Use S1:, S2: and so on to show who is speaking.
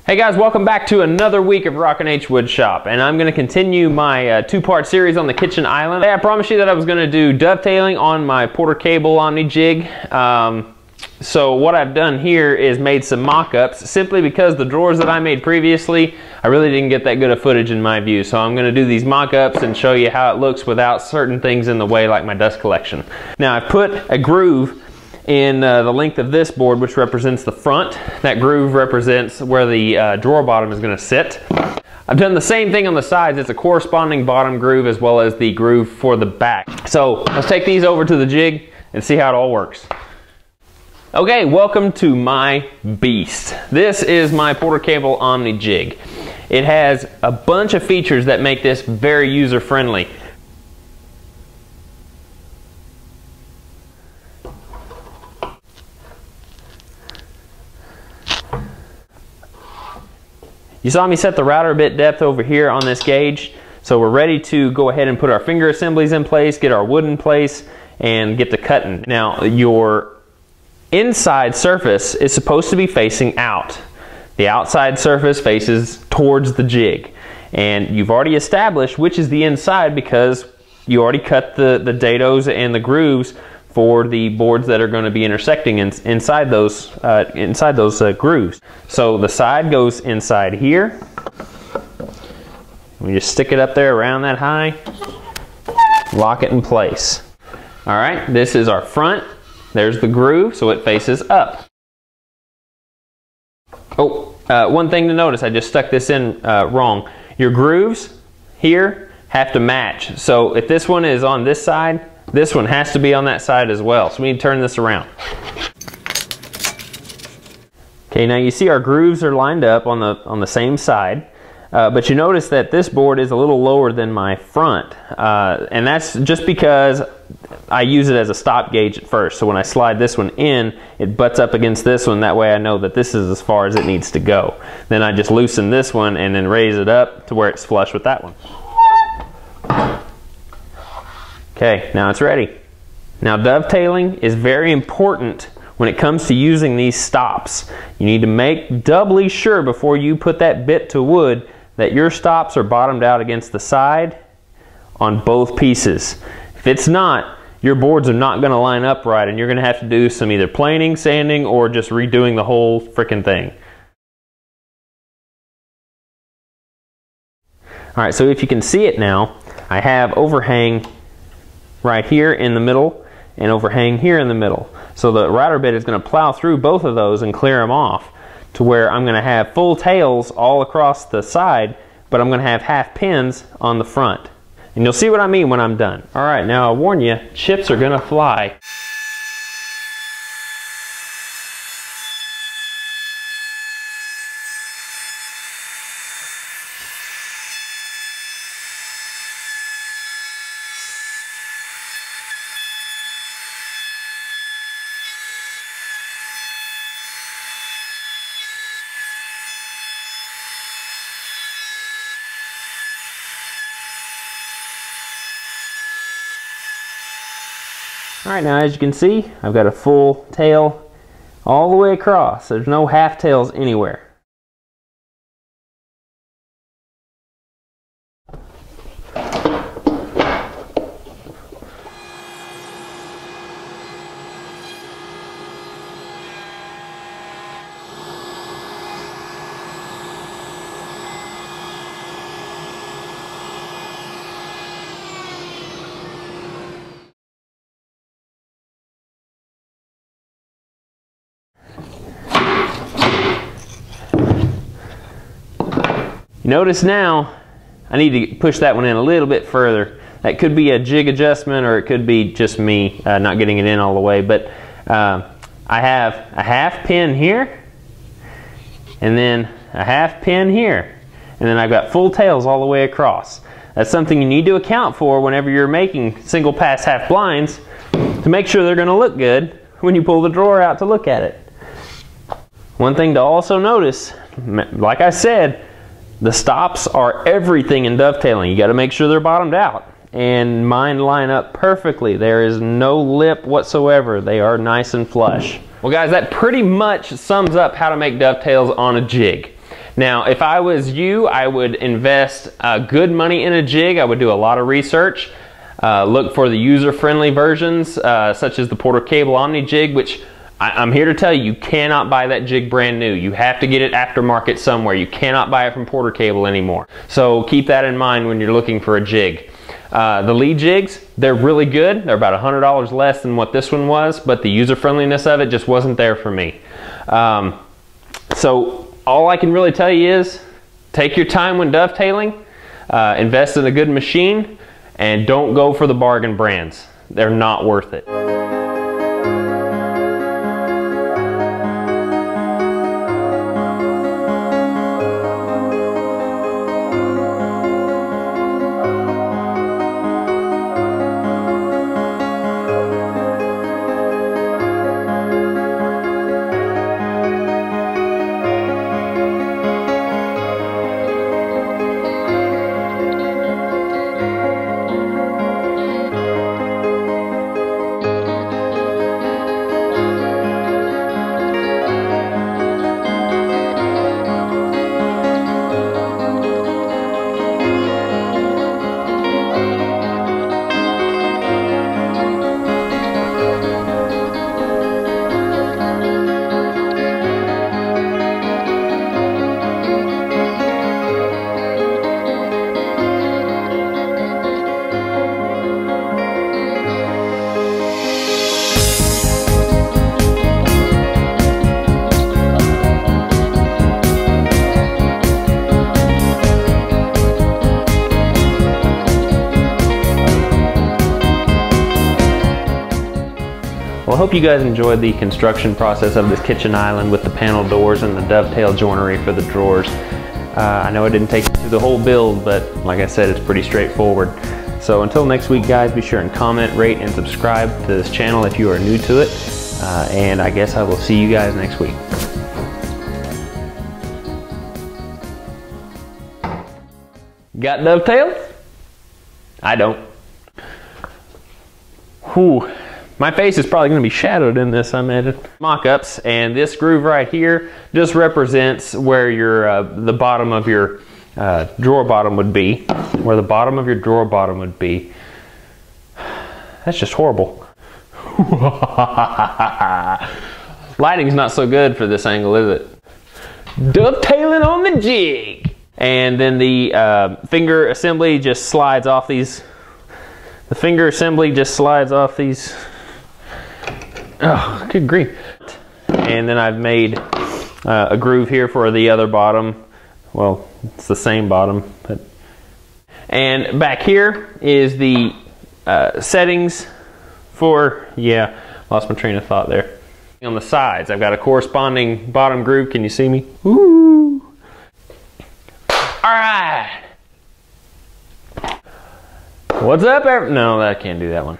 S1: Hey guys, welcome back to another week of Rockin' H Woodshop, and I'm going to continue my two-part series on the kitchen island. Hey, I promised you that I was going to do dovetailing on my Porter Cable Omni Jig. So what I've done here is made some mock-ups, simply because the drawers that I made previously, I really didn't get that good of footage in my view. So I'm going to do these mock-ups and show you how it looks without certain things in the way, like my dust collection. Now I've put a groove in the length of this board, which represents the front. That groove represents where the drawer bottom is going to sit. I've done the same thing on the sides. It's a corresponding bottom groove as well as the groove for the back. So let's take these over to the jig and see how it all works. Okay, welcome to my beast. This is my Porter Cable Omni Jig. It has a bunch of features that make this very user-friendly. You saw me set the router bit depth over here on this gauge, so we're ready to go ahead and put our finger assemblies in place, get our wood in place, and get to cutting. Now, your inside surface is supposed to be facing out. The outside surface faces towards the jig, and you've already established which is the inside because you already cut the dados and the grooves for the boards that are going to be intersecting inside those grooves. So the side goes inside here. We just stick it up there around that high, lock it in place. All right, this is our front. There's the groove, so it faces up. Oh, one thing to notice, I just stuck this in wrong. Your grooves here have to match. So if this one is on this side, this one has to be on that side as well. So we need to turn this around. Okay, now you see our grooves are lined up on the same side, but you notice that this board is a little lower than my front, and that's just because I use it as a stop gauge at first. So when I slide this one in, it butts up against this one. That way I know that this is as far as it needs to go. Then I just loosen this one and then raise it up to where it's flush with that one. Okay, now it's ready. Now dovetailing is very important when it comes to using these stops. You need to make doubly sure before you put that bit to wood that your stops are bottomed out against the side on both pieces. If it's not, your boards are not going to line up right, and you're going to have to do some either planing, sanding, or just redoing the whole frickin' thing. All right, so if you can see it now, I have overhang right here in the middle and overhang here in the middle. So the router bit is going to plow through both of those and clear them off to where I'm going to have full tails all across the side, but I'm going to have half pins on the front. And you'll see what I mean when I'm done. All right, now I warn you, chips are going to fly. All right, now as you can see, I've got a full tail all the way across. There's no half tails anywhere. You notice now, I need to push that one in a little bit further. That could be a jig adjustment, or it could be just me not getting it in all the way. But I have a half pin here, and then a half pin here. And then I've got full tails all the way across. That's something you need to account for whenever you're making single pass half blinds, to make sure they're going to look good when you pull the drawer out to look at it. One thing to also notice, like I said, the stops are everything in dovetailing. You got to make sure they're bottomed out. And mine line up perfectly. There is no lip whatsoever. They are nice and flush. Well guys, that pretty much sums up how to make dovetails on a jig. Now, if I was you, I would invest good money in a jig. I would do a lot of research. Look for the user-friendly versions, such as the Porter Cable Omni Jig, which I'm here to tell you, you cannot buy that jig brand new. You have to get it aftermarket somewhere. You cannot buy it from Porter Cable anymore. So keep that in mind when you're looking for a jig. The Lee jigs, they're really good. They're about $100 less than what this one was, but the user-friendliness of it just wasn't there for me. So all I can really tell you is take your time when dovetailing, invest in a good machine, and don't go for the bargain brands. They're not worth it. Well, I hope you guys enjoyed the construction process of this kitchen island with the panel doors and the dovetail joinery for the drawers. I know I didn't take you through the whole build, but like I said, it's pretty straightforward. So until next week, guys, be sure and comment, rate, and subscribe to this channel if you are new to it. And I guess I will see you guys next week. Got dovetails? I don't. Whew. My face is probably going to be shadowed in this, I imagine. Mock-ups, and this groove right here just represents where your the bottom of your drawer bottom would be. Where the bottom of your drawer bottom would be. That's just horrible. Lighting's not so good for this angle, is it? Dovetailing on the jig! And then the finger assembly just slides off these. The finger assembly just slides off these. Oh, good grief. And then I've made a groove here for the other bottom. Well, it's the same bottom. But. And back here is the settings for, yeah, lost my train of thought there. On the sides, I've got a corresponding bottom groove. Can you see me? Woo! All right. What's up, no, I can't do that one.